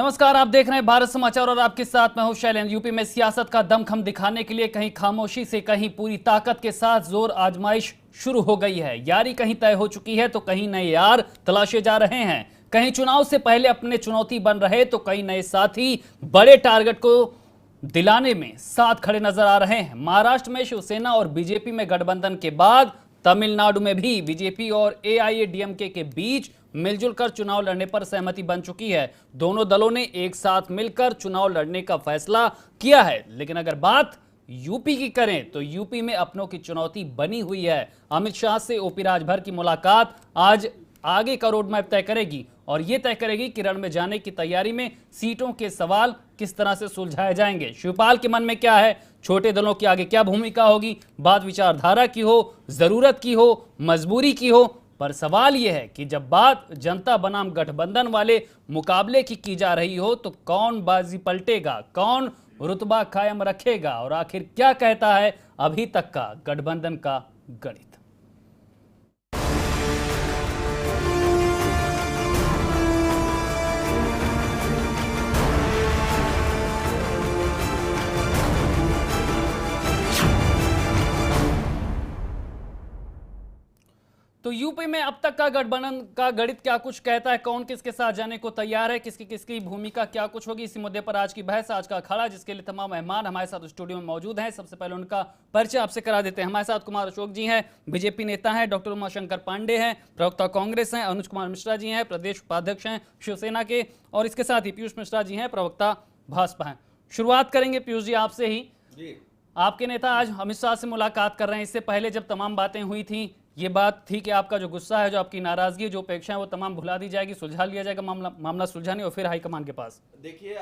नमस्कार, आप देख रहे हैं भारत समाचार और आपके साथ मैं हूं शैलेंद्र। यूपी में सियासत का दमखम दिखाने के लिए कहीं खामोशी से कहीं पूरी ताकत के साथ जोर आजमाइश शुरू हो गई है। यारी कहीं तय हो चुकी है तो कहीं नए यार तलाशे जा रहे हैं। कहीं चुनाव से पहले अपने चुनौती बन रहे तो कई नए साथी बड़े टारगेट को दिलाने में साथ खड़े नजर आ रहे हैं। महाराष्ट्र में शिवसेना और बीजेपी में गठबंधन के बाद तमिलनाडु में भी बीजेपी और एआईएडीएमके के बीच मिलजुल कर चुनाव लड़ने पर सहमति बन चुकी है। दोनों दलों ने एक साथ मिलकर चुनाव लड़ने का फैसला किया है। लेकिन अगर बात यूपी की करें तो यूपी में अपनों की चुनौती बनी हुई है। अमित शाह से ओपी राजभर की मुलाकात आज आगे का रोड मैप तय करेगी और यह तय करेगी कि रण में जाने की तैयारी में सीटों के सवाल किस तरह से सुलझाए जाएंगे। शिवपाल के मन में क्या है, छोटे दलों की आगे क्या भूमिका होगी, बात विचारधारा की हो, जरूरत की हो, मजबूरी की हो, पर सवाल यह है कि जब बात जनता बनाम गठबंधन वाले मुकाबले की जा रही हो तो कौन बाजी पलटेगा, कौन रुतबा कायम रखेगा और आखिर क्या कहता है अभी तक का गठबंधन का गणित। तो यूपी में अब तक का गठबंधन का गणित क्या कुछ कहता है, कौन किसके साथ जाने को तैयार है, किसकी किसकी भूमिका क्या कुछ होगी, इसी मुद्दे पर आज की बहस, आज का अखाड़ा, जिसके लिए तमाम मेहमान हमारे साथ स्टूडियो में मौजूद हैं। सबसे पहले उनका परिचय आपसे करा देते हैं। हमारे साथ कुमार अशोक जी हैं, बीजेपी नेता हैं, डॉक्टर उमाशंकर पांडे हैं, प्रवक्ता कांग्रेस हैं, अनुज कुमार मिश्रा जी हैं, प्रदेश उपाध्यक्ष हैं शिवसेना के, और इसके साथ ही पीयूष मिश्रा जी हैं, प्रवक्ता भाजपा हैं। शुरुआत करेंगे पीयूष जी आपसे ही। आपके नेता आज अमित शाह से मुलाकात कर रहे हैं। इससे पहले जब तमाम बातें हुई थी, ये बात थी कि आपका जो गुस्सा है, जो आपकी नाराजगी, जो अपेक्षा है, वो तमाम भुला दी जाएगी, सुलझा लिया जाएगा, मामला सुलझाने और फिर हाईकमान के पास। देखिए,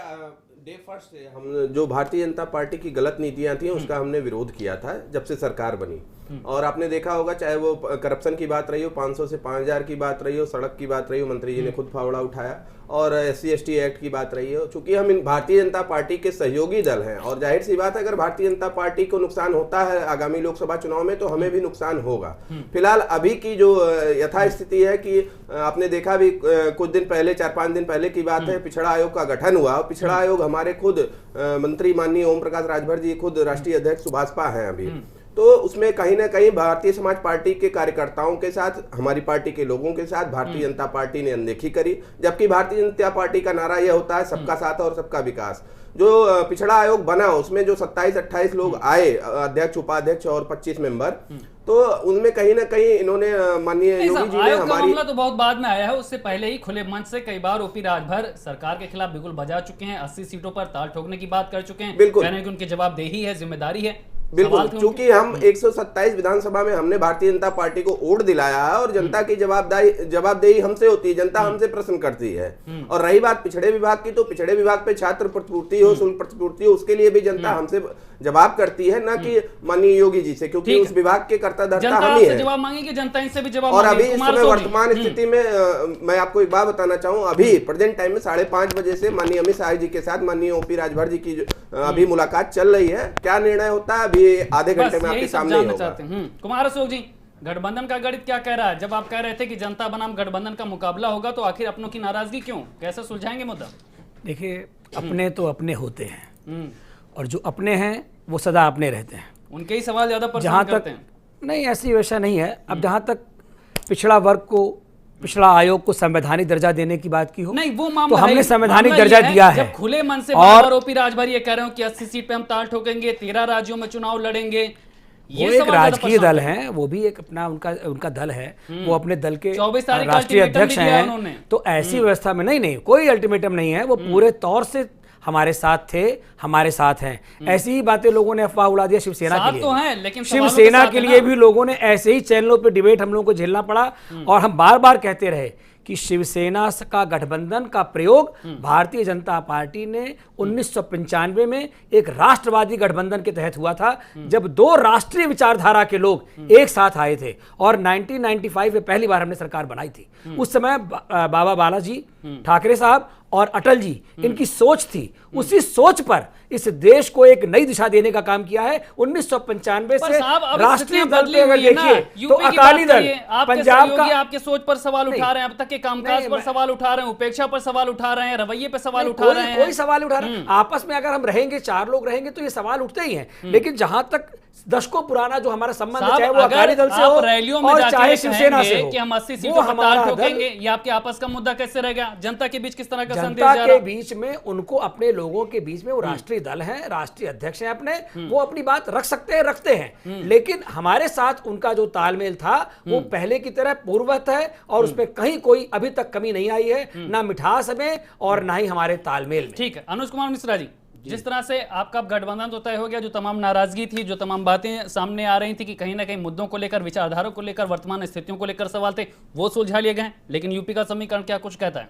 डे फर्स्ट से हम जो भारतीय जनता पार्टी की गलत नीतियां थी उसका हमने विरोध किया था जब से सरकार बनी। और आपने देखा होगा, चाहे वो करप्शन की बात रही हो, 500 से 5000 की बात रही हो, सड़क की बात रही हो, मंत्री जी ने खुद फावड़ा उठाया, और SC/ST एक्ट की बात रही हो। चूंकि हम भारतीय जनता पार्टी के सहयोगी दल हैं और जाहिर सी बात है, अगर भारतीय जनता पार्टी को नुकसान होता है आगामी लोकसभा चुनाव में तो हमें भी नुकसान होगा। फिलहाल अभी की जो यथास्थिति है कि आपने देखा भी, कुछ दिन पहले, 4-5 दिन पहले की बात है, पिछड़ा आयोग का गठन हुआ। पिछड़ा आयोग हमारे खुद मंत्री माननीय ओम प्रकाश राजभर जी, खुद राष्ट्रीय अध्यक्ष सुभाषपा हैं अभी। तो उसमें कहीं ना कहीं भारतीय समाज पार्टी के कार्यकर्ताओं के साथ, हमारी पार्टी के लोगों के साथ भारतीय जनता पार्टी ने अनदेखी करी, जबकि भारतीय जनता पार्टी का नारा यह होता है सबका साथ और सबका विकास। जो पिछड़ा आयोग बना उसमें जो 27-28 लोग आए, अध्यक्ष, उपाध्यक्ष और 25 मेंबर, तो उनमें कहीं ना कहीं इन्होंने माननीय योगी जी ने हमारी, मामला तो बहुत बाद में आया है, उससे पहले ही खुले मंच से कई बार ओपी राजभर सरकार के खिलाफ बिल्कुल बजा चुके हैं, 80 सीटों पर ताल ठोकने की बात कर चुके हैं। बिल्कुल, कहने की उनकी जवाबदेही है, जिम्मेदारी है। बिल्कुल, क्योंकि हम 127 विधानसभा में हमने भारतीय जनता पार्टी को वोट दिलाया है और जनता की जवाबदेही हमसे होती है, जनता हमसे प्रश्न करती है। और रही बात पिछड़े विभाग की, तो पिछड़े विभाग पे छात्र प्रतिपूर्ति हो, शुल्क प्रतिपूर्ति हो, उसके लिए भी जनता हमसे जवाब करती है, ना कि माननीय योगी जी से, क्योंकि उस विभाग के कर्ता धर्ता हम ही है। जवाब मांगेगी जनता, इनसे भी जवाब। और अभी इस समय वर्तमान स्थिति में मैं आपको एक बात बताना चाहूँ, अभी प्रेजेंट टाइम में 5:30 बजे से माननीय अमित शाह जी के साथ माननीय ओपी राजभर जी की अभी मुलाकात चल रही है। क्या निर्णय होता है अभी आधे घंटे में आपके सामने होगा। कुमार अशोक जी, गठबंधन का गणित क्या कह रहा है? जब आप कह रहे थे कि जनता बनाम गठबंधन का मुकाबला होगा, तो आखिर अपनों की नाराजगी क्यों, कैसे सुलझाएंगे मुद्दा? देखिए, अपने तो अपने होते हैं और जो अपने हैं वो सदा अपने रहते हैं। उनके ही सवाल ज्यादा परेशान करते हैं। नहीं, ऐसी वैसा नहीं है। अब जहां तक पिछड़ा वर्ग को, पिछड़ा आयोग को संवैधानिक दर्जा देने की बात की हो, नहीं वो मामला तो हमने संवैधानिक दर्जा दिया है। जब खुले मन से बार-बार ओपी राजभर ये कह रहे हो कि 80 सीट पे हम ताल ठोकेंगे, 13 राज्यों में चुनाव लड़ेंगे, वो एक राजकीय दल है, वो भी एक अपना उनका दल है, वो अपने दल के राष्ट्रीय अध्यक्ष हैं। तो ऐसी व्यवस्था में नहीं, कोई अल्टीमेटम नहीं है, वो पूरे तौर से हमारे साथ थे, हमारे साथ हैं। ऐसी ही बातें लोगों ने अफवाह उड़ा दिया शिवसेना के लिए, तो है, लेकिन शिवसेना के लिए भी लोगों ने ऐसे ही चैनलों पे डिबेट हम लोगों को झेलना पड़ा। और हम बार बार कहते रहे कि शिवसेना का गठबंधन का प्रयोग भारतीय जनता पार्टी ने 1995 में एक राष्ट्रवादी गठबंधन के तहत हुआ था, जब 2 राष्ट्रीय विचारधारा के लोग एक साथ आए थे। और 1995 में पहली बार हमने सरकार बनाई थी। उस समय बाबा बालाजी ठाकरे साहब और अटल जी इनकी सोच थी, उसी सोच पर इस देश को एक नई दिशा देने का काम किया है। 1995 से राष्ट्रीय दल पे अगर देखिए तो अकाली दल पंजाब का आपके सोच पर सवाल उठा रहे हैं, अब तक के कामकाज पर सवाल उठा रहे हैं, उपेक्षा पर सवाल उठा रहे हैं, रवैये पर सवाल उठा रहे हैं। कोई सवाल उठा रहे हैं, आपस में अगर हम रहेंगे, 4 लोग रहेंगे तो ये सवाल उठते ही हैं। लेकिन जहां तक दशकों पुराना जो हमारा संबंध है, चाहे वो अकाली दल से हो रैलियों में और जाके चाहे शिवसेना से हो, कि हम 80 सीटों पर ताल ठोकेंगे, ये आपके आपस का मुद्दा कैसे रह गया? जनता के बीच किस तरह का संदेश जा रहा है? जनता के बीच में उनको, अपने लोगों के बीच में, वो राष्ट्रीय दल हैं, राष्ट्रीय अध्यक्ष हैं अपने, वो अपनी बात रख सकते हैं, रखते हैं। लेकिन हमारे साथ उनका जो तालमेल था वो पहले की तरह पूर्ववत है और उसमें कहीं कोई अभी तक कमी नहीं आई है, ना मिठास में और ना ही हमारे तालमेल में। ठीक है, अनुज कुमार मिश्रा जी, जिस तरह से आपका गठबंधन तो तय हो गया, जो तमाम नाराजगी थी, जो तमाम बातें सामने आ रही थी कि कहीं ना कहीं मुद्दों को लेकर, विचारधारा को लेकर, वर्तमान स्थितियों को लेकर सवाल थे, वो सुलझा लिए गए। लेकिन यूपी का समीकरण क्या कुछ कहता है?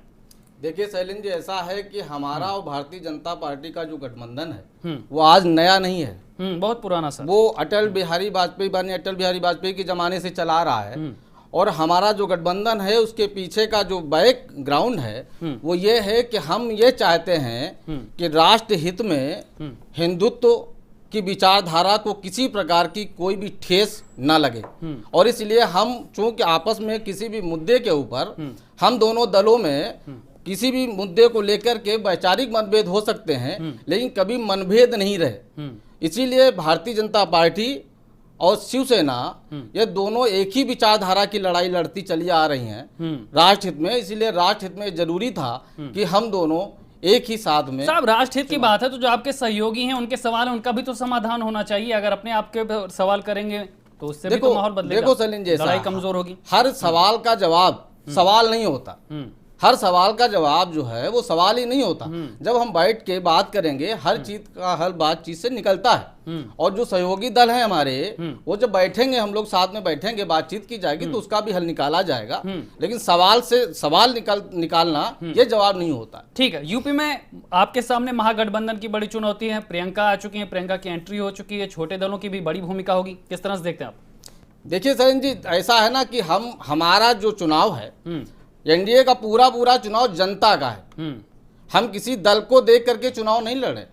देखिए शैलेंद्र जी, ऐसा है कि हमारा और भारतीय जनता पार्टी का जो गठबंधन है वो आज नया नहीं है, बहुत पुराना सर। वो अटल बिहारी वाजपेयी के जमाने से चला रहा है। और हमारा जो गठबंधन है उसके पीछे का जो बैकग्राउंड है वो ये है कि हम ये चाहते हैं कि राष्ट्र हित में हिंदुत्व की विचारधारा को किसी प्रकार की कोई भी ठेस ना लगे। और इसलिए हम चूंकि आपस में किसी भी मुद्दे के ऊपर हम दोनों दलों में किसी भी मुद्दे को लेकर के वैचारिक मतभेद हो सकते हैं, लेकिन कभी मनभेद नहीं रहे। इसीलिए भारतीय जनता पार्टी और शिवसेना ये दोनों एक ही विचारधारा की लड़ाई लड़ती चली आ रही हैं राष्ट्र हित में। इसीलिए राष्ट्र हित में जरूरी था कि हम दोनों एक ही साथ में। साहब, राष्ट्र हित की बात है तो जो आपके सहयोगी हैं, उनके सवाल है, उनका भी तो समाधान होना चाहिए। अगर अपने आपके सवाल करेंगे तो उससे भी तो माहौल बदलेगा। देखो सलीम जी, लड़ाई कमजोर होगी। हर सवाल का जवाब सवाल नहीं होता। हर सवाल का जवाब जो है वो सवाल ही नहीं होता। जब हम बैठ के बात करेंगे, हर चीज का हल बातचीत से निकलता है। और जो सहयोगी दल है हमारे, वो जब बैठेंगे, हम लोग साथ में बैठेंगे, बातचीत की जाएगी तो उसका भी हल निकाला जाएगा। लेकिन सवाल से सवाल निकालना ये जवाब नहीं होता। ठीक है, यूपी में आपके सामने महागठबंधन की बड़ी चुनौती है। प्रियंका आ चुकी है, प्रियंका की एंट्री हो चुकी है, छोटे दलों की भी बड़ी भूमिका होगी। किस तरह से देखते हैं आप? देखिए सरीन जी, ऐसा है ना कि हमारा जो चुनाव है, एनडीए का पूरा चुनाव जनता का है। हम किसी दल को देख करके चुनाव नहीं लड़े।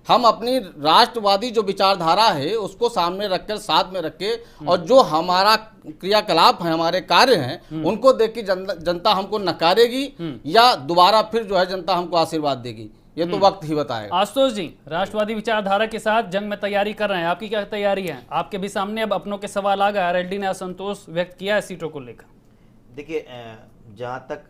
हम अपनी राष्ट्रवादी जो विचारधारा है उसको सामने रखकर, साथ में रख के, और जो हमारा क्रियाकलाप है, हमारे कार्य हैं, उनको देख के जनता हमको नकारेगी या दोबारा फिर जो है जनता हमको आशीर्वाद देगी, ये तो वक्त ही बताएगा। आशुतोष जी, राष्ट्रवादी विचारधारा के साथ जंग में तैयारी कर रहे हैं, आपकी क्या तैयारी है? आपके भी सामने अब अपनों के सवाल आ गए, आरएलडी ने असंतोष व्यक्त किया है सीटों को लेकर। देखिए, जहाँ तक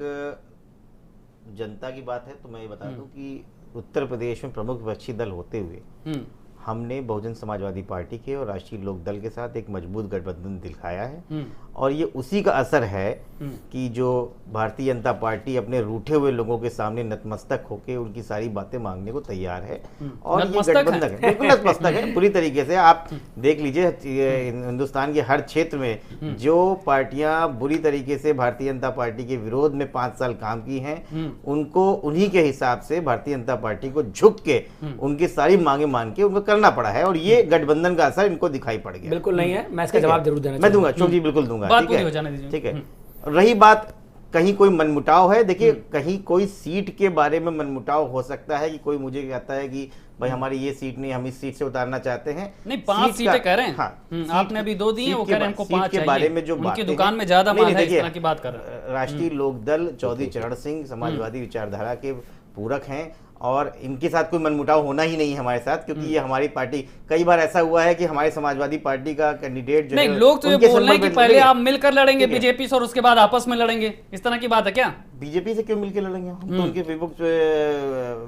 जनता की बात है तो मैं ये बता दूं कि उत्तर प्रदेश में प्रमुख विपक्षी दल होते हुए हमने बहुजन समाजवादी पार्टी के और राष्ट्रीय लोक दल के साथ एक मजबूत गठबंधन दिखाया है। और ये उसी का असर है कि जो भारतीय जनता पार्टी अपने रूठे हुए लोगों के सामने नतमस्तक होकर उनकी सारी बातें मांगने को तैयार है। और ये गठबंधन है, बिल्कुल नतमस्तक है पूरी तरीके से। आप देख लीजिए, हिंदुस्तान के हर क्षेत्र में जो पार्टियां बुरी तरीके से भारतीय जनता पार्टी के विरोध में 5 साल काम की हैं, उनको उन्हीं के हिसाब से भारतीय जनता पार्टी को झुक के उनकी सारी मांगे मान के उनको करना पड़ा है। और ये गठबंधन का असर इनको दिखाई पड़ गया। बिल्कुल नहीं है, मैं इसका जवाब जरूर देना मैं दूंगा, चौधरी बिल्कुल दूंगा। बात पूरी हो जाने दीजिए। ठीक है, रही बात कहीं कोई मनमुटाव है, देखिए कहीं कोई सीट के बारे में मनमुटाव हो सकता है कि कोई मुझे कहता है कि भाई हमारी ये सीट नहीं, हम इस सीट से उतारना चाहते हैं। नहीं, 5 सीटें कह रहे हैं। हाँ, आपने अभी 2 दी हैं, वो कह रहे हैं हमको 5 चाहिए। के बारे में जो उनकी दुकान में ज्यादा माल है, इस तरह की बात कर रहे हैं। राष्ट्रीय लोक दल चौधरी चरण सिंह समाजवादी विचारधारा के पूरक हैं और इनके साथ कोई मनमुटाव होना ही नहीं है हमारे साथ, क्योंकि ये हमारी पार्टी, कई बार ऐसा हुआ है कि हमारे समाजवादी पार्टी का कैंडिडेट जो नहीं, लोग तो ये बोल रहे हैं कि पहले आप मिलकर लड़ेंगे बीजेपी से और उसके बाद आपस में लड़ेंगे, इस तरह की बात है क्या? बीजेपी से क्यों मिलकर लड़ेंगे? हम तो उनके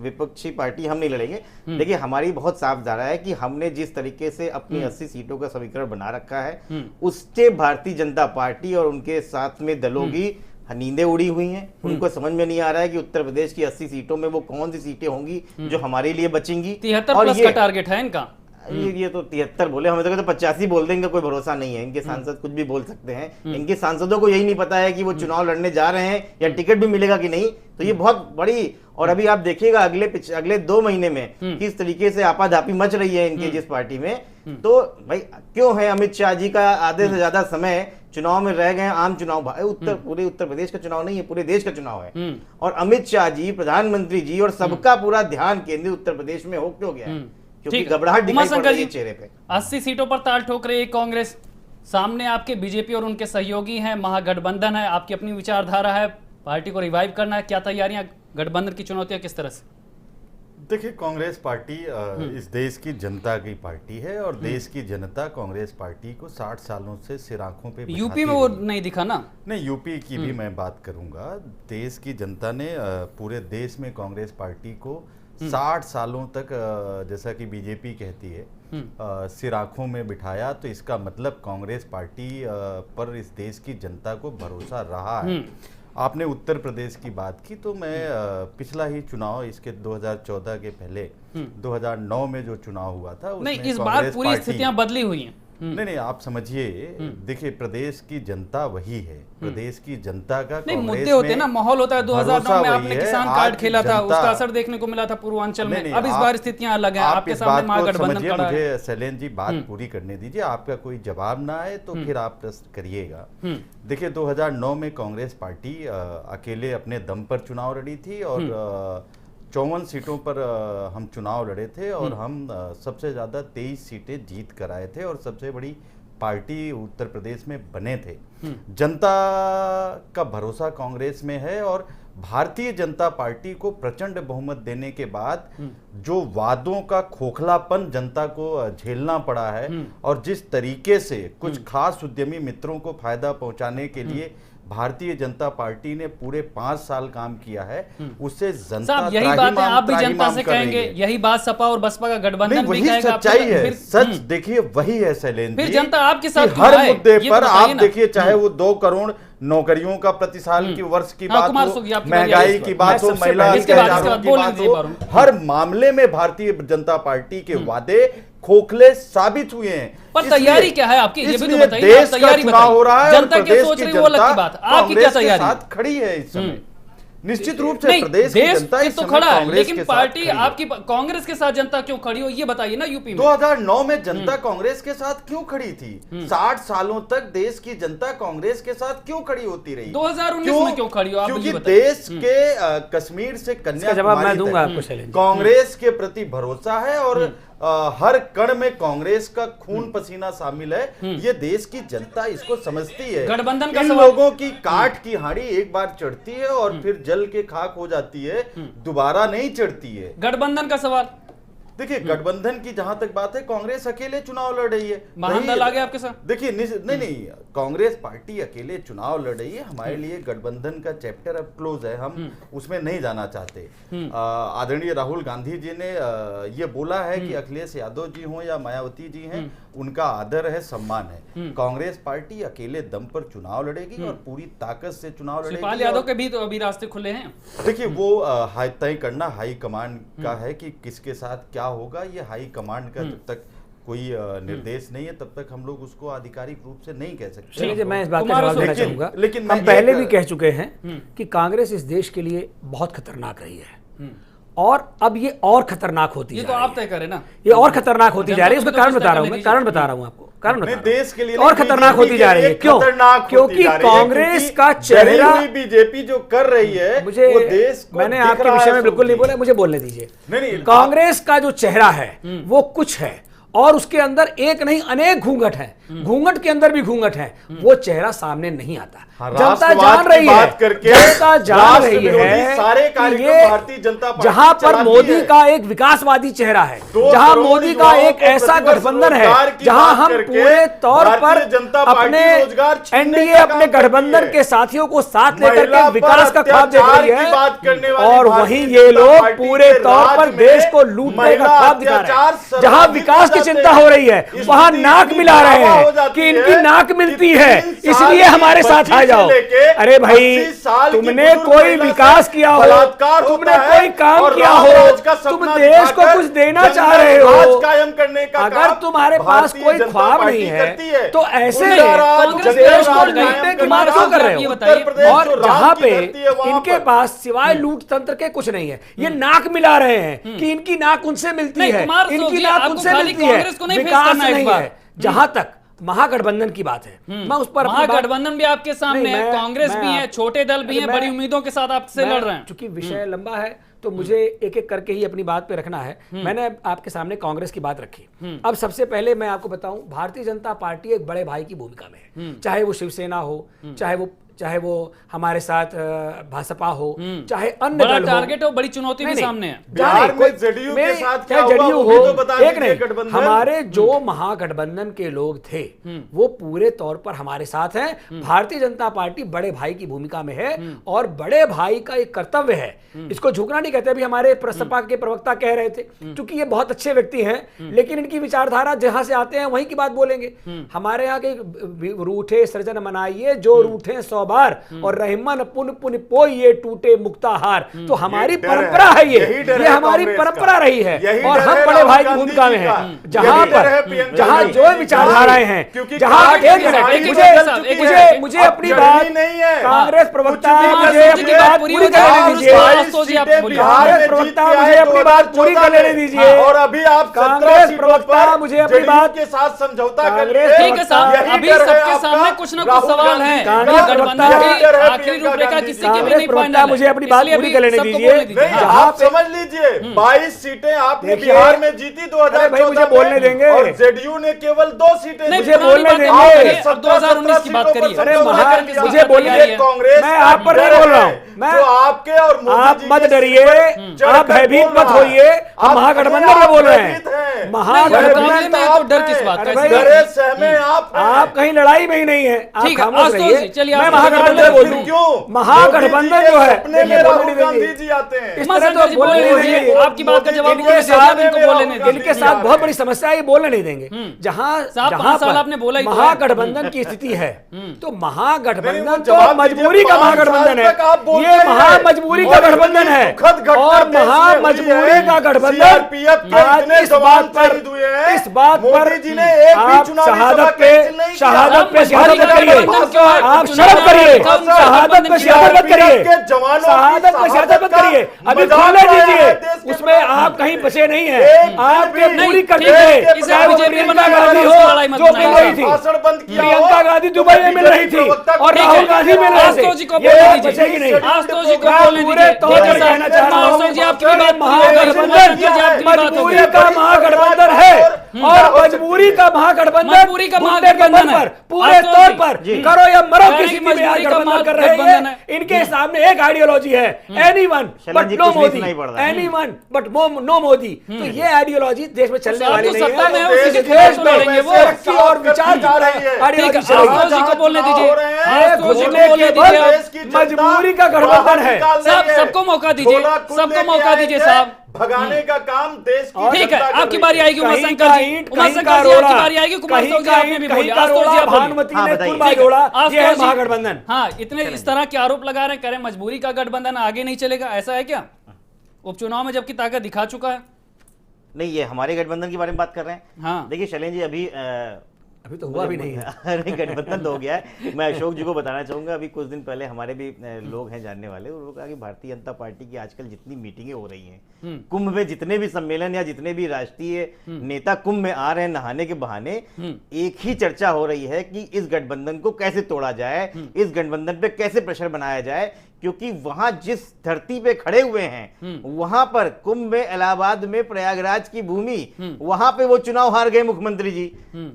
विपक्षी पार्टी हम नहीं लड़ेंगे। देखिए, हमारी बहुत साफ धारा है कि हमने जिस तरीके से अपनी 80 सीटों का समीकरण बना रखा है, उससे भारतीय जनता पार्टी और उनके साथ में दलों की नींदें उड़ी हुई हैं। उनको समझ में नहीं आ रहा है कि उत्तर प्रदेश की 80 सीटों में वो कौन सी सीटें होंगी जो हमारे लिए बचेंगी। 73+ का टारगेट है इनका। ये तो 73 बोले, हमें तो 85 बोल देंगे, कोई भरोसा नहीं है। इनके सांसद कुछ भी बोल सकते हैं। इनके सांसदों को यही नहीं पता है कि वो चुनाव लड़ने जा रहे हैं या टिकट भी मिलेगा कि नहीं। तो ये बहुत बड़ी, और अभी आप देखिएगा अगले 2 महीने में किस तरीके से आपाधापी मच रही है इनके जिस पार्टी में। तो भाई क्यों है अमित शाह जी का आधे से ज्यादा समय चुनाव में रह गए, आम चुनाव पूरे उत्तर प्रदेश का चुनाव नहीं है, पूरे देश का चुनाव है। और अमित शाह जी, प्रधानमंत्री जी और सबका पूरा ध्यान केंद्रित उत्तर प्रदेश में हो क्यों गया है? क्योंकि घबराहट दिखाई पड़ रही है चेहरे पे। 80 सीटों पर ताल ठोक रही है कांग्रेस, सामने आपके बीजेपी और उनके सहयोगी हैं, महागठबंधन है, आपकी अपनी विचारधारा है, पार्टी को रिवाइव करना है, क्या तैयारियां, गठबंधन की चुनौतियां किस तरह से? देखिए, कांग्रेस पार्टी इस देश की जनता की पार्टी है और देश की जनता कांग्रेस पार्टी को 60 सालों से सिर आंखों पे बिठाती यूपी में वो रही है। नहीं दिखा ना? नहीं, यूपी की भी मैं बात करूंगा। देश की जनता ने पूरे देश में कांग्रेस पार्टी को 60 सालों तक, जैसा कि बीजेपी कहती है, सिर आंखों में बिठाया। तो इसका मतलब कांग्रेस पार्टी पर इस देश की जनता को भरोसा रहा है। आपने उत्तर प्रदेश की बात की, तो मैं पिछला ही चुनाव, इसके 2014 के पहले 2009 में जो चुनाव हुआ था उसमें नहीं, इस बार पूरी स्थितियां बदली हुई हैं। नहीं, आप समझिए, देखिए, प्रदेश की जनता वही है, प्रदेश की जनता का नहीं, कांग्रेस मुद्दे होते हैं ना, माहौल होता है। 2009 में वही आपने है। किसान कार्ड आज खेला था, जनता- उसका असर देखने को मिला था पूर्वांचल में। नहीं, अब इस बार स्थितियां अलग हैं, आप आपके इस सामने बात को महागठबंधन समझिए। खड़ा है। मुझे शैलेंद्र जी बात पूरी करने दीजिए, आपका कोई जवाब ना आए तो फिर आप प्रश्न करिएगा। देखिए, 2009 में कांग्रेस पार्टी अकेले अपने दम पर चुनाव लड़ी थी और 54 सीटों पर हम चुनाव लड़े थे और हम सबसे ज्यादा 23 सीटें जीत कर आए थे और सबसे बड़ी पार्टी उत्तर प्रदेश में बने थे। जनता का भरोसा कांग्रेस में है और भारतीय जनता पार्टी को प्रचंड बहुमत देने के बाद जो वादों का खोखलापन जनता को झेलना पड़ा है और जिस तरीके से कुछ खास उद्यमी मित्रों को फायदा पहुंचाने के लिए भारतीय जनता पार्टी ने पूरे 5 साल काम किया है, उससे जनता साहब यही बात है, आप भी जनता से कहेंगे, यही बात सपा और बसपा का गठबंधन भी वही कहेगा। सच्चाई है, सच देखिए वही है शैलेंद्र फिर जी, जनता आपके साथ कि क्यों हर आए? मुद्दे ये तो पर बताइए आप ना। देखिए, चाहे वो 2 करोड़ नौकरियों का प्रति साल की वर्ष की बात कुमार हो, सुखी, आपकी महंगाई बात की है। बात हो, मैं सबसे महिला पहले इसके बाद अत्याचारों की बोलने बात दीजिए हो, बारूद। हर मामले में भारतीय जनता पार्टी के वादे खोखले साबित हुए हैं। पर तैयारी क्या है आपकी, ये भी तो इसलिए बताइए, देश आप तैयारी का चुनाव हो रहा है, जनता और क्या प्रदेश सोच की रही है वो अलग की जनता बात, आपकी क्या कांग्रेस के तैयारी? साथ खड़ी है इस समय। निश्चित रूप से नहीं, प्रदेश की देश जनता के इस तो समय खड़ा है, कांग्रेस लेकिन के साथ पार्टी खड़ी है। आपकी कांग्रेस के साथ जनता क्यों खड़ी हो, ये बताइए ना। यूपी में 2009 में जनता कांग्रेस के साथ क्यों खड़ी थी? 60 सालों तक देश की जनता कांग्रेस के साथ क्यों खड़ी होती रही? 2019 में क्यों खड़ी हो, आप क्योंकि ये बताइए। देश के कश्मीर से इसका जवाब कन्याकुमारी मैं दूंगा तक आपको शैलेंद्र जी। कांग्रेस के प्रति भरोसा है और हर कण में कांग्रेस का खून पसीना शामिल है। ये देश की जनता इसको समझती है। गठबंधन का इन सवाल- लोगों की काठ की हांडी एक बार चढ़ती है और फिर जल के खाक हो जाती है, दोबारा नहीं चढ़ती है। गठबंधन का सवाल, देखिए, गठबंधन की जहां तक बात है, कांग्रेस अकेले चुनाव लड़ रही है। महादल आ गया आपके साथ? देखिए, नहीं, कांग्रेस पार्टी अकेले चुनाव लड़ रही है। हमारे लिए गठबंधन का चैप्टर अब क्लोज है, हम उसमें नहीं जाना चाहते। आदरणीय राहुल गांधी जी ने ये बोला है कि अखिलेश यादव जी हों या मायावती जी हैं, उनका आदर है, सम्मान है। कांग्रेस पार्टी अकेले दम पर चुनाव लड़ेगी और पूरी ताकत से चुनाव शिवपाल लड़ेगी। यादव और के भी तो अभी रास्ते खुले हैं। देखिए, वो तय करना हाई कमांड का है कि किसके साथ क्या होगा। ये हाई कमांड का जब तक कोई निर्देश नहीं है, तब तक हम लोग उसको आधिकारिक रूप से नहीं कह सकते। चलिए, मैं इस बात का कुमार जवाब देना लेकिन- चाहूंगा। लेकिन मैं हम पहले एक- भी कह चुके हैं कि कांग्रेस इस देश के लिए बहुत खतरनाक रही है और अब ये और खतरनाक होती ये जा तो रही आप है। तय करें ना। ये और खतरनाक होती जा रही है। जनता उसका को कारण तो बता रहा हूं कुछ मैं, तय कारण करने बता रहा हूं आपको, कारण बता नहीं, रहा हूं। देश के लिए और नहीं, खतरनाक बीजेपी होती जा रही है। के लिए क्यों? खतरनाक होती क्योंकि जा रही है, कांग्रेस क्योंकि का डरी चेहरा, हुई बीजेपी जो कर रही है, मुझे वो देश को मैंने दिख आपके रहा विषय है में बिल्कुल नहीं सूची। बोला, मुझे बोलने दीजिए। नहीं, कांग्रेस का जो चेहरा है वो कुछ है और उसके अंदर एक नहीं अनेक घूंघट है, घूंघट के अंदर भी घूंघट है, वो चेहरा सामने नहीं आता। हाँ, जनता राष्ट्रवाद जान की रही है, बात करके जनता जान राष्ट्र रही विरोधी है सारे कि कार्यक्रम ये भारतीय जनता पार्टी जहां पर चलाती मोदी है। का एक विकासवादी चेहरा है, 2 जहां करोड़ मोदी का युवाओं एक को ऐसा प्रतिवर्ष गठबंधन रोजगार है की जहां बात हम करके पूरे तौर पर भारतीय जनता पार्टी अपने रोजगार छीनने एनडीए का अपने काम करती गठबंधन है। के साथियों को साथ लेकर महिला के विकास पर का ख्वाब देख अत्याचार रही की है बात करने वाली और भारतीय वहीं ये जनता लोग पार्टी पूरे के तौर राज पर में देश को लूटने का महिला ख्वाब दिखा रहे अत्याचार हैं। जहां सर्वाधिक विकास की हो जाते चिंता हैं। हो रही है इस वहां स्थिति नाक इतनी मिला रहे बढ़ावा हो हैं जाती कि इनकी है नाक कि मिलती है, 3 साल इसलिए की हमारे साथ बच्ची आ से जाओ। लेके अरे भाई, 80 साल की तुमने बुजुर्ग कोई महिला विकास से किया हो, बलात्कार तुमने होता है कोई काम और किया राम हो, राज का तुम सपना देश को दिखाकर कुछ देना जनता चाह रहे हो, राज कायम करने का अगर काम तुम्हारे पास भारतीय कोई जनता ख्वाब पार्टी नहीं करती है तो ऐसे उनका राज, कांग्रेस जनता देश को राज लूटने कायम की करने बात का क्यों कर रहे ये हो? बताइए। उत्तर प्रदेश और जो राज जहां की पे धरती है, वहां इनके पर पास सिवाय लूट तंत्र के कुछ नहीं है, ये नाक मिला रहे हैं कि इनकी नाक उनसे मिलती नहीं, है, कुमार इनकी जी, नाक आपको उनसे खाली मिलती है, कांग्रेस को नहीं फेस विकास करना है इस नहीं बार। है। जहां तक महागठबंधन की बात है, मैं उस पर अपनी बात- महागठबंधन भी आपके सामने नहीं, है, मैं- कांग्रेस मैं भी है, आप- छोटे दल भी हैं, मैं- बड़ी उम्मीदों के साथ आपसे लड़ रहे हैं। चूंकि विषय लंबा है तो मुझे एक एक करके ही अपनी बात पे रखना है। मैंने आपके सामने कांग्रेस की बात रखी। अब सबसे पहले मैं आपको बताऊं, भारतीय जनता पार्टी एक बड़े भाई की भूमिका में है, चाहे वो शिवसेना हो, चाहे वो हमारे साथ भाजपा हो, चाहे अन्य बड़ा दल हो। टारगेट और बड़ी चुनौती भी नहीं, सामने है। बिहार में जेडीयू के साथ क्या होगा वो भी तो बता एक दीजिए नहीं, गठबंधन। हमारे जो महागठबंधन के लोग थे वो पूरे तौर पर हमारे साथ हैं। भारतीय जनता पार्टी बड़े भाई की भूमिका में है और बड़े भाई का एक कर्तव्य है, इसको झुकना नहीं कहते। अभी हमारे प्रसपा के प्रवक्ता कह रहे थे, क्योंकि ये बहुत अच्छे व्यक्ति हैं लेकिन इनकी विचारधारा जहां से आते हैं वहीं की बात बोलेंगे। हमारे यहाँ के रूठे सृजन मनाइए जो रूठे 100 बार और रहमन पुन पुन पोई ये टूटे मुक्ताहार। तो हमारी परंपरा है, ये हमारी परंपरा रही है और हम बड़े भाई की भूमिका में हैं। जहां जो विचारधाराएं हैं, जहां मुझे अपनी बात कांग्रेस प्रवक्ता मुझे अपनी बात पूरी करने दीजिए। कांग्रेस प्रवक्ता मुझे अपनी बात पूरी कर लेने दीजिए। और अभी आप कांग्रेस प्रवक्ता मुझे अपनी बात के साथ समझौता कांग्रेस ठीक है साहब, अभी सबके सामने कुछ ना कुछ सवाल है। कांग्रेस गठबंधन की प्रवक्ता- आखिरी रूपरेखा किसी की भी कांग्रेस नहीं प्रवक्ता फाइनल है। मुझे अपनी बात इसलिए पूरी अभी कर लेने सबको दीजिए। बोलने दीजिए। नहीं, जहां आप पे- समझ लीजिए 22 सीटें आपने देखिए, बिहार में जीती 2014 अरे भाई मुझे बोलने देंगे। और जेडीयू ने केवल 2 सीटें नहीं, मुझे जीती। बोलने पुरानी देंगे। बातें आपने करिए, अब 2019 की बात करिए। अरे समझौता महा- कर लिया। मुझे बोलने ये दे- कांग्रेस मैं का आप पर नहीं डर बोल रहा है, हूं। मैं- जो आपके और मोदी आप जी मत के डरिए, सिर पर चढ़कर आप भयभीत बोल मत रहा है। होइए। हम आप महागठबंधन भयभीत में बोल रहे हैं। हैं। नहीं, महागठबंधन मामले में तो डर किस बात अरे का? भाई, डरे सहमे आप हैं। आप कहीं लड़ाई में ही नहीं है, आप ठीक है, खामोश आशुतोष रहिए। जी, चलिए मैं आप महागठबंधन फिर बोल क्यों? दूं। क्यों महागठबंधन जो है अपने में देखिए, राहुल बोलने गांधी दीजिए। जी आते हैं। इस तरह तो जी, बोलने बोलिए, नहीं देंगे। आपकी बात का जवाब इनके बोलने दीजिए, साथ इनको बोलने दीजिए। इनके साथ बहुत बड़ी समस्या है, ये बोलने नहीं देंगे। जहां साहब, जहां 5 साल पर आपने बोला ही तो है। महागठबंधन की स्थिति है तो नहीं, महागठबंधन वो तो जवाब मजबूरी का दीजिए, 5 महागठबंधन साल तक आप है। बोलते ये हैं। महामजबूरी का और गठबंधन इतनी है दुखद घटना और देश में हुई महामजबूरी है। का गठबंधन CRPF के आज इतने इस जवान बात पर शहीद हुए हैं। इस बात पर मोदी जी ने एक भी आप चुनावी सभा शहादत कैंसिल नहीं पे किया। शहादत पे आप शहादत मजबूरी का करिए। गठबंधन क्यों है? आप चुनाव शर्म करिए, में कौन सा शहादत पे गठबंधन शहादत मत करिए। के जवानों की शहादत पे शहादत मत करिए। अभी मजाक खोलने उड़ाया है दीजिए, देश के उसमें आप कहीं बचे नहीं एक हैं। दिन आपके भी पूरी कर नहीं, देंगे। ठीक है, इसे चाहे वो बीजेपी प्रियंका बना गांधी रहा है, हो उसको लड़ाई मत जो मिल बनाइए। रही थी। भाषण बंद किया हो। प्रियंका गांधी दुबई में मिल रही थी और ठीक राहुल है, गांधी मिल रहे आशुतोष जी को थे। बोलने ये दीजिए। बचेगी नहीं। आशुतोष जी को मैं बोलने पूरे दीजिए। तौर ठीक है पर साहब, कहना चाह रहा हूं, आशुतोष जी आपकी भी बात महागठबंधन जी आपकी बात हो गई। मजबूरी का महागठबंधन है और मजबूरी का महागठबंधन मजबूरी का घुटने के महागठबंधन बल है। पर पूरे आशुतोष तौर जी। पर जी। करो या मरो कह रहे किसी कि की भी आज मजबूरी का गठबंधन कर रहे महागठबंधन हैं। है। इनके सामने एक आइडियोलॉजी है, एनीवन शैलेंद्र बट जी, नो कुछ भी मोदी, सुनाई पड़ रहा है। Anyone but no Modi. तो ये आइडियोलॉजी देश में चलने आप वाली तो नहीं सत्ता में है। है, उसी के देश खिलाफ में तो लड़ेंगे वो। तरक्की और विचार जा रही है। ठीक है, आइडियोलॉजी चलेगी। आशुतोष जी को बोलने दीजिए। हो रहे हैं। ये आशुतोष जी घुटने को बोलने के दीजिए। बल देश की जनता मजबूरी का गठबंधन है। साहब, सबको मौका दीजिए, सबको मौका दीजिए साहब। भगाने का काम देश की ठीक है, जनता कर आपकी रही बारी है। आएगी उमा कहीं शंकर का जी। ईंट, उमा कहीं शंकर का जी, आपकी रोड़ा, बारी आएगी। कुमार कहीं साहु जी का आपने भी ईंट, बोली। कहीं का आशुतोष जी रोड़ा, आप बोलिए। भानुमति हाँ, ने बताइए। कुर्बा ठीक है, जोड़ा। आशुतोष ये है जी। महागठबंधन। हाँ, इतने इस तरह के आरोप लगा रहे हैं, कह रहे हैं मजबूरी का गठबंधन आगे नहीं चलेगा, ऐसा है क्या? उपचुनाव में जबकि ताकत दिखा चुका है। नहीं, ये हमारे गठबंधन के बारे में बात कर रहे हैं। हाँ। देखिए शैलेंद्र जी, अभी तो हुआ भी नहीं है। अरे गठबंधन तो हो गया है। मैं अशोक जी को बताना चाहूंगा, अभी कुछ दिन पहले हमारे भी लोग हैं जानने वाले, उन्होंने कहा कि भारतीय जनता पार्टी की आजकल जितनी मीटिंगें हो रही हैं, कुंभ में जितने भी सम्मेलन या जितने भी राष्ट्रीय नेता कुंभ में आ रहे हैं नहाने के बहाने, एक ही चर्चा हो रही है कि इस गठबंधन को कैसे तोड़ा जाए, इस गठबंधन पे कैसे प्रेशर बनाया जाए, क्योंकि वहां जिस धरती पे खड़े हुए हैं वहां पर कुंभ में, इलाहाबाद में, प्रयागराज की भूमि, वहां पे वो चुनाव हार गए मुख्यमंत्री जी।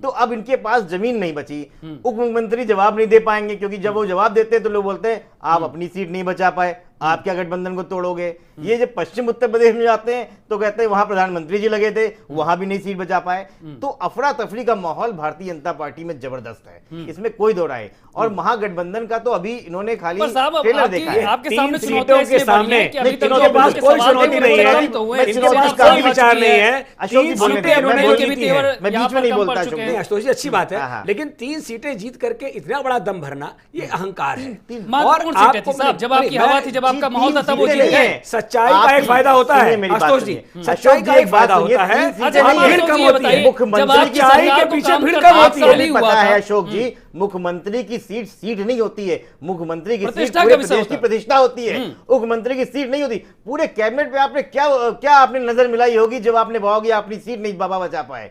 तो अब इनके पास जमीन नहीं बची। उप मुख्यमंत्री जवाब नहीं दे पाएंगे, क्योंकि जब वो जवाब देते हैं तो लोग बोलते हैं आप अपनी सीट नहीं बचा पाए, आप क्या गठबंधन को तोड़ोगे। ये जब पश्चिम उत्तर प्रदेश में जाते हैं तो कहते हैं वहां प्रधानमंत्री जी लगे थे, वहां भी नहीं सीट बचा पाए। तो अफरा तफरी का माहौल भारतीय जनता पार्टी में जबरदस्त है, इसमें कोई दो राय। और महागठबंधन का तो अभी इन्होंने खाली पर साहब, ट्रेलर देखा है। आपके तीन सामने सीटों चुनौतियां के इसलिए बढ़ी सामने हैं कि अभी तक इनके जो पास आपके कोई सवाल चुनौती थे, नहीं वो है, कम तो हुए। इनके इसके पास बाद कोई विचार नहीं है। अशोक जी तीन बोलने सीटें दीजिए, इन्होंने मैं बोल बोल दी दी हैं। है। मैं बीच में नहीं बोलता अशोक नहीं जी। आशुतोष जी, अच्छी बात हाँ, है, हाँ। लेकिन 3 सीटें जीत करके इतना बड़ा दम भरना ये अहंकार है। महत्वपूर्ण सीटें थी साहब, जब आपकी हवा थी, जब आपका माहौल था, तब वो तीन जीत सीटें गए। नहीं है। सच्चाई का एक आप फायदा होता है सुनिए मेरी बात आशुतोष जी, सुनिए। सच्चाई अशोक का जी, एक फायदा बात सुनिए, होता है। तीन सीटें अच्छा, नहीं है। भीड़ आशुतोष कम जी, होती है, बताइए, मुख्यमंत्री जब की आपकी सच्चाई सरकार के को पीछे काम भीड़ कर- कम आप होती है। साल ही हुआ पता था। है अशोक जी, मुख्यमंत्री की सीट नहीं होती है, मुख्यमंत्री की सीट प्रतिष्ठा पूरे का विषय प्रदेश होता की है। प्रतिष्ठा होती है। मुख्यमंत्री की सीट नहीं होती। पूरे कैबिनेट पे आपने क्या आपने नजर मिलाई होगी जब आपने भाव की अपनी सीट नहीं बाबा बचा पाए।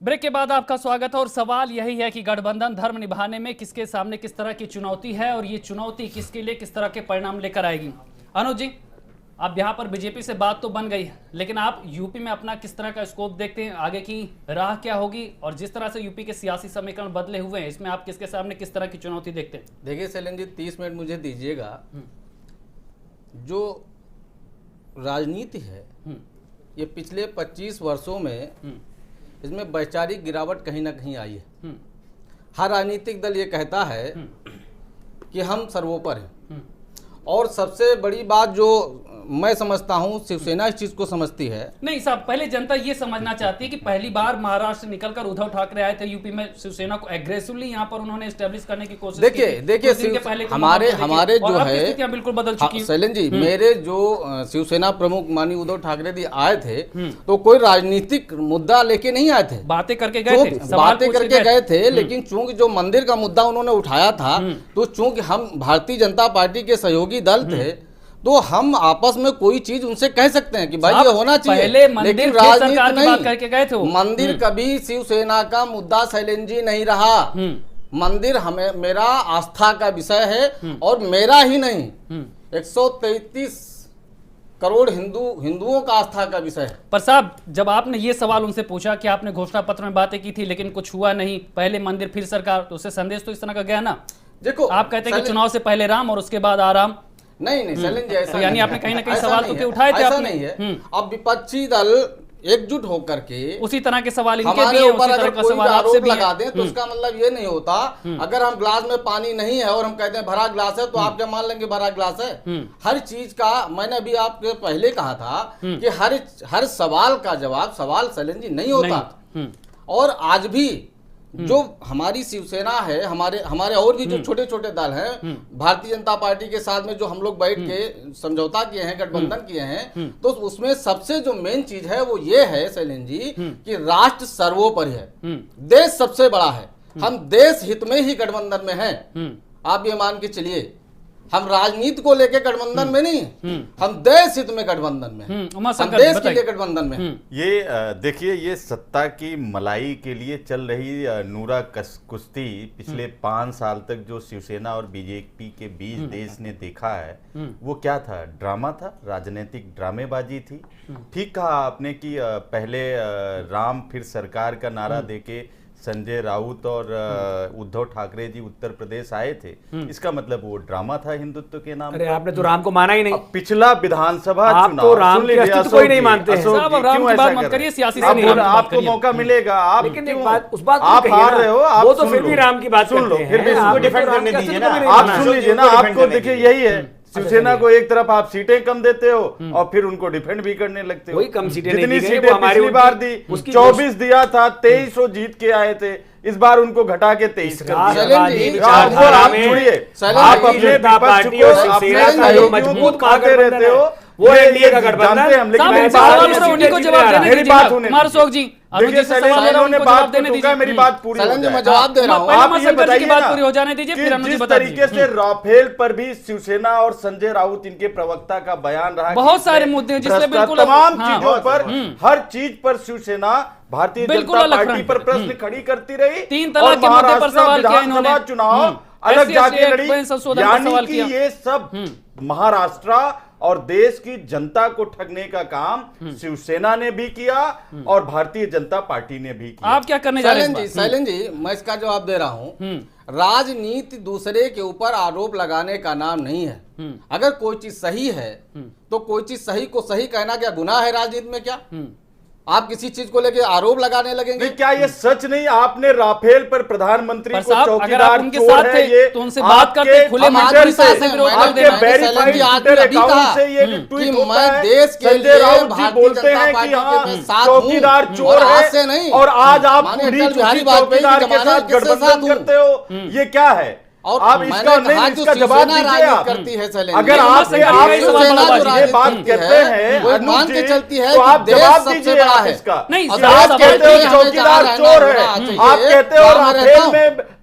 ब्रेक के बाद आपका स्वागत है और सवाल यही है कि गठबंधन धर्म निभाने में किसके सामने किस तरह की चुनौती है और ये चुनौती किसके लिए किस तरह के परिणाम लेकर आएगी। अनुज जी, अब यहाँ पर बीजेपी से बात तो बन गई है, लेकिन आप यूपी में अपना किस तरह का स्कोप देखते हैं, आगे की राह क्या होगी, और जिस तरह से यूपी के सियासी समीकरण बदले हुए हैं, इसमें आप किसके सामने किस तरह की चुनौती देखते हैं? देखिए शैलेंद्र जी, 30 मिनट मुझे दीजिएगा। जो राजनीति है ये पिछले 25 वर्षों में इसमें वैचारिक गिरावट कहीं ना कहीं आई है। हर राजनीतिक दल ये कहता है कि हम सर्वोपर हैं, और सबसे बड़ी बात जो मैं समझता हूं, शिवसेना इस चीज को समझती है। नहीं साहब, पहले जनता ये समझना चाहती है कि पहली बार महाराष्ट्र से निकलकर उद्धव ठाकरे आए थे यूपी में, शिवसेना को एग्रेसिवली यहाँ पर उन्होंने एस्टेब्लिश करने की कोशिश की थी। देखिए हमारे जो है स्थितियां बिल्कुल बदल चुकी हैं। शैलेंद्र जी, मेरे जो शिवसेना प्रमुख माननीय उद्धव ठाकरे जी आए थे तो कोई राजनीतिक मुद्दा लेके नहीं आए थे, बातें करके गए थे, बातें करके गए थे। लेकिन चूंकि जो मंदिर का मुद्दा उन्होंने उठाया था, तो चूंकि हम भारतीय जनता पार्टी के सहयोगी दल थे, तो हम आपस में कोई चीज उनसे कह सकते हैं कि भाई ये होना चाहिए, लेकिन राजनीति नहीं करके गए थे। मंदिर कभी शिवसेना का मुद्दा शैलेंद्र जी नहीं रहा। मंदिर हमें मेरा आस्था का विषय है, और मेरा ही नहीं 133 करोड़ हिंदुओं का आस्था का विषय है। पर साहब, जब आपने ये सवाल उनसे पूछा कि आपने घोषणा पत्र में बातें की थी लेकिन कुछ हुआ नहीं, पहले मंदिर फिर सरकार, तो उससे संदेश तो इस तरह का गया ना। देखो, आप कहते हैं कि चुनाव से पहले राम और उसके बाद आराम। नहीं शैलेंद्र जी, ऐसा तो यानी आपने कहीं ना कहीं सवाल तो उठाए थे, ऐसा नहीं है। अब विपक्षी दल एकजुट होकर के उसी तरह के सवाल इनके हमारे भी हैं, ऊपर उसी तरह अगर का कोई सवाल आपसे आरोप भी लगा दें तो उसका मतलब ये नहीं होता, अगर हम ग्लास में पानी नहीं है और हम कहते हैं भरा ग्लास है, तो आप क्या मान लेंगे भरा ग्लास है? हर चीज का, मैंने अभी आपके पहले कहा था कि हर सवाल का जवाब सवाल शैलेंद्र जी नहीं होता। और आज भी जो हमारी शिवसेना है, हमारे और भी जो छोटे छोटे दल हैं, भारतीय जनता पार्टी के साथ में जो हम लोग बैठ के समझौता किए हैं, गठबंधन किए हैं, तो उसमें सबसे जो मेन चीज है वो ये है शैलेंद्र जी कि राष्ट्र सर्वोपरि है, देश सबसे बड़ा है। हम देश हित में ही गठबंधन में हैं। आप ये मान के चलिए, हम राजनीति को लेकर गठबंधन में नहीं, हम देश हित में गठबंधन में, हम देश के लिए गठबंधन में। ये देखिए, ये सत्ता की मलाई के लिए चल रही नूरा कुश्ती पिछले 5 साल तक जो शिवसेना और बीजेपी के बीच देश ने देखा है, वो क्या था? ड्रामा था, राजनीतिक ड्रामेबाजी थी। ठीक कहा आपने कि पहले राम फिर सरकार का नारा देके संजय राउत और उद्धव ठाकरे जी उत्तर प्रदेश आए थे, इसका मतलब वो ड्रामा था हिंदुत्व के नाम। अरे आपने तो राम को माना ही नहीं। पिछला विधानसभा आप चुनाव, तो राम के अस्तित्व को ही नहीं मानते हैं। साहब, अब राम की बात मत करिए, सियासी से आपको मौका मिलेगा। आप लेकिन एक बात, उस बात आप हार रहे हो, आप वो तो फिर भी राम की बात सुन लो, करते फिर भी हैं। इसको आप डिफेंड तो राम करने के दीजिए अस्तित्व ना। को नहीं आप माना। सुन लीजिए ना, आपको देखिए यही है, शिवसेना को एक तरफ आप सीटें कम देते हो और फिर उनको डिफेंड भी करने लगते हो। वही कम सीटें नहीं जितनी दी गई, सीटें वो हमारी पिछली बार उनकी- दी, उसकी 24 दिया था, 23 वो जीत के आए थे, इस बार उनको घटा के 23 कर दिया। शैलेंद्र जी, आप जुड़िए, आप अपने जनता विपक्ष पार्टी को, और अपने शिवसेना का सहयोगियों जो को मजबूत खाते रहते हो, वो एनडीए का गठबंधन। जानते हैं हम, लेकिन साहब, मेरी इनसे बात सवाल सुनिए। करो, उन्हीं को जवाब देने मेरी दीजिए बात ना। होने कुमार दीजिए। अशोक जी, अभी देखिए जिससे सवाल शैलेंद्र है, उन्होंने उनको बात जवाब देने को टूका, दीजिए। मेरी बात पूरी हो शैलेंद्र, मैं जाए। जवाब दे रहा हूँ। पहले आप उमा ये शंकर जी बताइए की बात ना पूरी हो जाने दीजिए, कि फिर अनुज जी जिस बता तरीके दीजिए। से राफेल पर भी शिवसेना और संजय राउत इनके प्रवक्ता का बयान रहा, बहुत सारे मुद्दे हैं जिसमें बिल्कुल तमाम हाँ, चीजों पर, हर चीज पर शिवसेना भारतीय बिल्कुल जनता अलग पार्टी फ्रंट पर है। प्रश्न खड़ी करती रही। 3 तलाक के मुद्दे पर सवाल किया इन्होंने। विधानसभा चुनाव अलग SC जाके एक्ट लड़ी, में संशोधन पर यानी सवाल कि किया। ये सब महाराष्ट्र और देश की जनता को ठगने का काम शिवसेना ने भी किया और भारतीय जनता पार्टी ने भी किया। आप क्या करने जा रहे हैं? शैलेंद्र जी, मैं इसका जवाब दे रहा हूँ। राजनीति दूसरे के ऊपर आरोप लगाने का नाम नहीं है। अगर कोई चीज सही है तो कोई चीज सही को सही कहना क्या गुनाह है राजनीति में? क्या आप किसी चीज को लेके आरोप लगाने लगेंगे? नहीं, क्या ये सच नहीं? आपने राफेल पर प्रधानमंत्री पर को साहब, अगर आप चौकीदार उनके चोर साथ है, थे, ये तो उनसे बात करते, आपके खुले ट्विटर माध्यम से से, विरोध कर आपके देना। वेरीफाइड ट्विटर अकाउंट से ये ट्वीट होता है, देश के संजय लिए राउत जी भारतीय बोलते जनता हैं कि पार्टी हाँ के साथ हूं, चौकीदार चोर और आज है से नहीं, और आज आप माननीय पूरी अटल बिहारी चुकी वाजपेयी चौकीदार के के साथ जमाने के साथ गठबंधन हूं। करते हो, ये क्या है? और आप मैंने इसका कहा नहीं, जो इसका जवाब शिवसेना दीजिए। आप राजनीति करती है शैलेंद्र, अगर ये आप उमा शंकर आप जी का शिवसेना सवाल जो ये बात कहते हैं, वो अनुज मान जी, के चलती है तो कि आप देश जवाब सबसे दीजिए बड़ा आप है। इसका। नहीं, आप सवाल कहते हो किया, चौकीदार चोर है, आप कहते हो राफेल में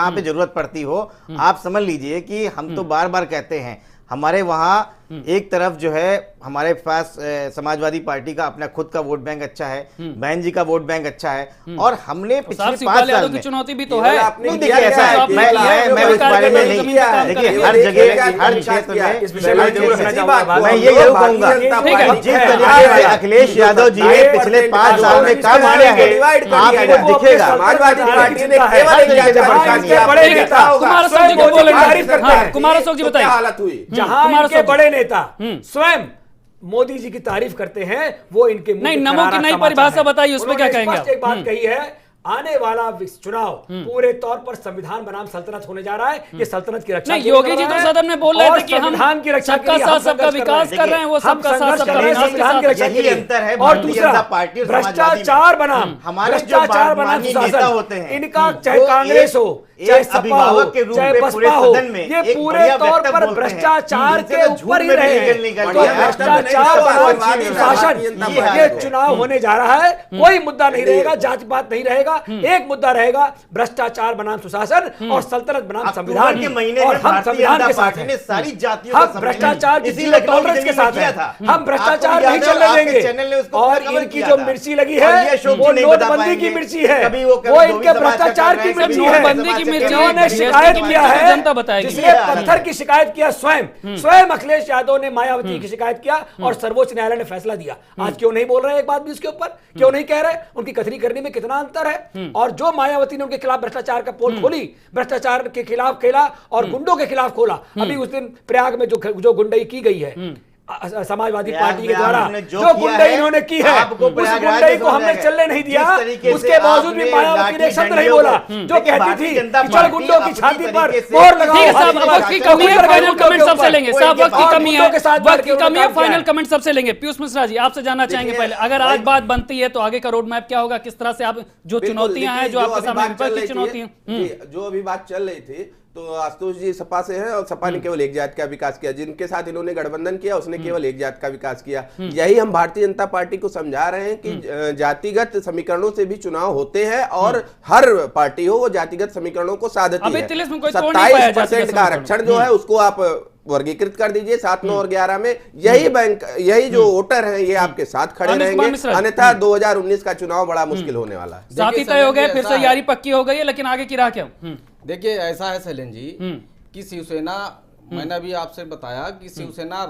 जहाँ पे जरूरत पड़ती हो। आप समझ लीजिए कि हम तो बार बार कहते हैं हमारे वहाँ एक तरफ जो है हमारे पास समाजवादी पार्टी का अपना खुद का वोट बैंक अच्छा है, बहन जी का वोट बैंक अच्छा है, और हमने पिछले 5 साल में की चुनौती भी तो है। नहीं, देखिए ऐसा है, मैं उस बारे में नहीं, देखिए हर जगह हर क्षेत्र में मैं ये जरूर कहूंगा जिस तरीके से अखिलेश यादव जी ने पिछले 5 साल में काम किया है आपको दिखेगा। समाजवादी पार्टी ने कुमार अशोक जी बताइए हालत हुई जहां इनके बड़े नेता स्वयं मोदी जी की तारीफ करते हैं, वो इनके नहीं, नमो की नई परिभाषा बताइए, उसमें क्या कहेंगे आप? एक बात कही है, आने वाला चुनाव पूरे तौर पर संविधान बनाम सल्तनत होने जा रहा है। ये सल्तनत की रक्षा नहीं, योगी जी तो सदन में बोल रहे थे कि हम संविधान की रक्षा सबका साथ सबका विकास कर रहे हैं, वो सबका साथ सबका विकास संविधान की रक्षा के लिए अंतर है। और दूसरा भ्रष्टाचार बनाम भ्रष्टाचार बनाम नेता होते हैं, इनका चाहे कांग्रेस हो चाहे सपा हो चाहे बसपा हो, ये पूरे तौर पर भ्रष्टाचार के ऊपर ही रहे हैं। तो भ्रष्टाचार बनाम शासन, ये चुनाव होने जा रहा है, कोई मुद्दा नहीं रहेगा, जाति पात नहीं रहेगा, एक मुद्दा रहेगा भ्रष्टाचार बनाम सुशासन और सल्तनत बनाम संविधान के महीने और में हम भारतीय संविधान जनता के साथ पार्टी ने हैं। सारी जातियों हम का भ्रष्टाचार की इसीलिए टॉलरेंस के साथ किया हैं। था। हम भ्रष्टाचार आपको नहीं याद है, चलने आपके देंगे। चैनल ने उसको और कवर इनकी किया जो था। मिर्ची लगी और है ये अशोक वो जी नहीं बता नोटबंदी की पाएंगे। मिर्ची है, कभी वो वो इनके धोबी समाज भ्रष्टाचार का की कर रहे हैं, मिर्ची कभी है। नोटबंदी की मिर्ची जिन्होंने है, शिकायत किया है, जनता बताएगी। जिसने पत्थर की शिकायत किया स्वयं अखिलेश यादव ने मायावती की शिकायत किया और सर्वोच्च न्यायालय ने फैसला दिया। आज क्यों नहीं बोल रहे एक बात भी इसके ऊपर, क्यों नहीं कह रहे? उनकी कथनी करने में कितना अंतर है। और जो मायावती ने उनके खिलाफ भ्रष्टाचार का पोल खोली, भ्रष्टाचार के खिलाफ खेला और गुंडों के खिलाफ खोला। अभी उस दिन प्रयाग में जो गुंडई की गई है समाजवादी पार्टी के द्वारा, जो गुंडई इन्होंने की है, उस गुंडई को हमने चलने नहीं दिया। उसके बावजूद भी मायावती ने शब्द नहीं बोला जो कहती थी कि चल गुंडों की छाती पर मोहर लगाओ। वक्त की कमी है, फाइनल कमेंट सबसे लेंगे साहब, वक्त की कमी है, वक्त की कमी है, फाइनल कमेंट सबसे लेंगे। पीयूष मिश्रा जी, आपसे जानना चाहेंगे पहले, अगर आज बात बनती है तो आगे का रोड मैप क्या होगा? किस तरह से आप जो चुनौतियां हैं, जो आपके सामने विपक्ष की चुनौतियां, जो अभी बात चल रही थी, तो आशुतोष जी सपा से हैं और सपा ने केवल एक जात का विकास किया, जिनके साथ इन्होंने गठबंधन किया उसने केवल एक जात का विकास किया। यही हम भारतीय जनता पार्टी को समझा रहे हैं कि जातिगत समीकरणों से भी चुनाव होते हैं और हर पार्टी हो वो जातिगत समीकरणों को साधती है। 27% का आरक्षण जो है उसको आप वर्गीकृत कर दीजिए 7, 9 और 11 में। यही जो वोटर हैं ये आपके साथ खड़े रहेंगे, अन्यथा 2019 का चुनाव बड़ा मुश्किल होने वाला है। साथी तय हो गए, फिर से यारी पक्की हो गई है, लेकिन आगे की राह क्या? देखिए ऐसा है शैलेंद्र जी कि शिवसेना, मैंने अभी आपसे बताया कि शिवसेना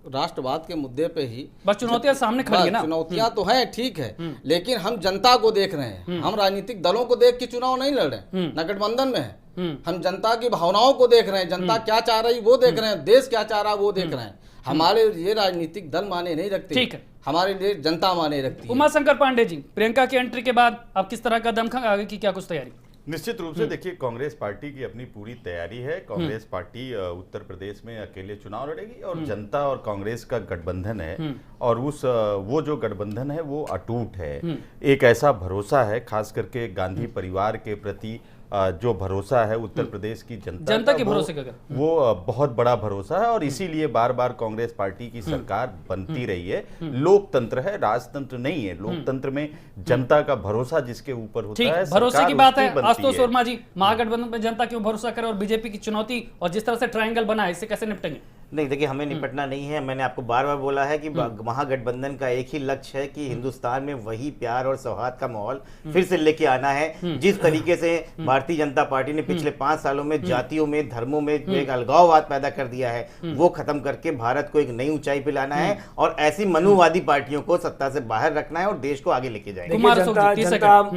राष्ट्रवाद के मुद्दे पे ही बस चुनौतियां सामने खड़ी है ना। चुनौतियां तो हैं, ठीक है, लेकिन हम जनता को देख रहे हैं। हम राजनीतिक दलों को देख के चुनाव नहीं लड़ रहे, न गठबंधन में है। हम जनता की भावनाओं को देख रहे हैं, जनता क्या चाह रही वो देख रहे हैं, देश क्या चाह रहा वो देख रहे हैं। हमारे ये राजनीतिक दल माने नहीं रखते, ठीक है, हमारे लिए जनता माने रखती है। उमाशंकर पांडे जी, प्रियंका की एंट्री के बाद अब किस तरह का दमखम, आगे की क्या कुछ तैयारी? निश्चित रूप से देखिए, कांग्रेस पार्टी की अपनी पूरी तैयारी है। कांग्रेस पार्टी उत्तर प्रदेश में अकेले चुनाव लड़ेगी और जनता और कांग्रेस का गठबंधन है और वो जो गठबंधन है वो अटूट है। एक ऐसा भरोसा है, खास करके गांधी परिवार के प्रति जो भरोसा है उत्तर प्रदेश की जनता के भरोसे का वो बहुत बड़ा भरोसा है और इसीलिए बार बार कांग्रेस पार्टी की सरकार बनती रही है। लोकतंत्र है, राजतंत्र नहीं है। लोकतंत्र में जनता का भरोसा जिसके ऊपर होता है, भरोसे की बात है। आशुतोष वर्मा जी, महागठबंधन पर जनता क्यों भरोसा करे और बीजेपी की चुनौती और जिस तरह से ट्रायंगल बना है, इससे कैसे निपटेंगे? नहीं, देखिए हमें निपटना नहीं है। मैंने आपको बार बार बोला है कि महागठबंधन का एक ही लक्ष्य है कि हिंदुस्तान में वही प्यार और सौहार्द का माहौल फिर से लेके आना है। जिस तरीके से भारतीय जनता पार्टी ने पिछले 5 सालों में जातियों में, धर्मों में एक अलगाववाद पैदा कर दिया है, वो खत्म करके भारत को एक नई ऊंचाई पे लाना है और ऐसी मनुवादी पार्टियों को सत्ता से बाहर रखना है और देश को आगे लेके जाएंगे।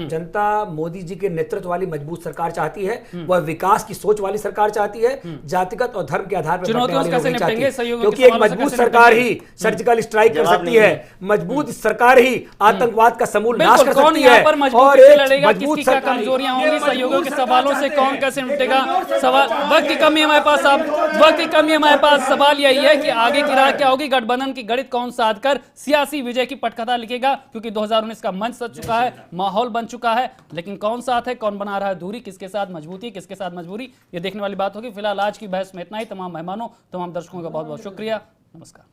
जनता मोदी जी के नेतृत्व वाली मजबूत सरकार चाहती है, वह विकास की सोच वाली सरकार चाहती है, जातिगत और धर्म के आधार पर, क्योंकि एक मजबूत सरकार ही सर्जिकल स्ट्राइक कर सकती है, मजबूत सरकार ही आतंकवाद का समूल नाश कर सकती है और एक मजबूत सरकार कमजोरियां होंगी, सहयोगों के सवालों से कौन कैसे निपटेगा। सवाल, वक्त की कमी है हमारे पास, साहब वक्त की कमी है हमारे पास। सवाल यही है कि आगे की राह क्या होगी, गठबंधन की गणित कौन साध कर सियासी विजय की पटकथा लिखेगा, क्योंकि 2019 का मंच सज चुका है, माहौल बन चुका है, लेकिन कौन साथ है, कौन बना रहा है दूरी, किसके साथ मजबूती, किसके साथ मजबूरी, ये देखने वाली बात होगी। फिलहाल आज की बहस में इतना ही। तमाम मेहमानों, तमाम दर्शकों का बहुत बहुत शुक्रिया। नमस्कार।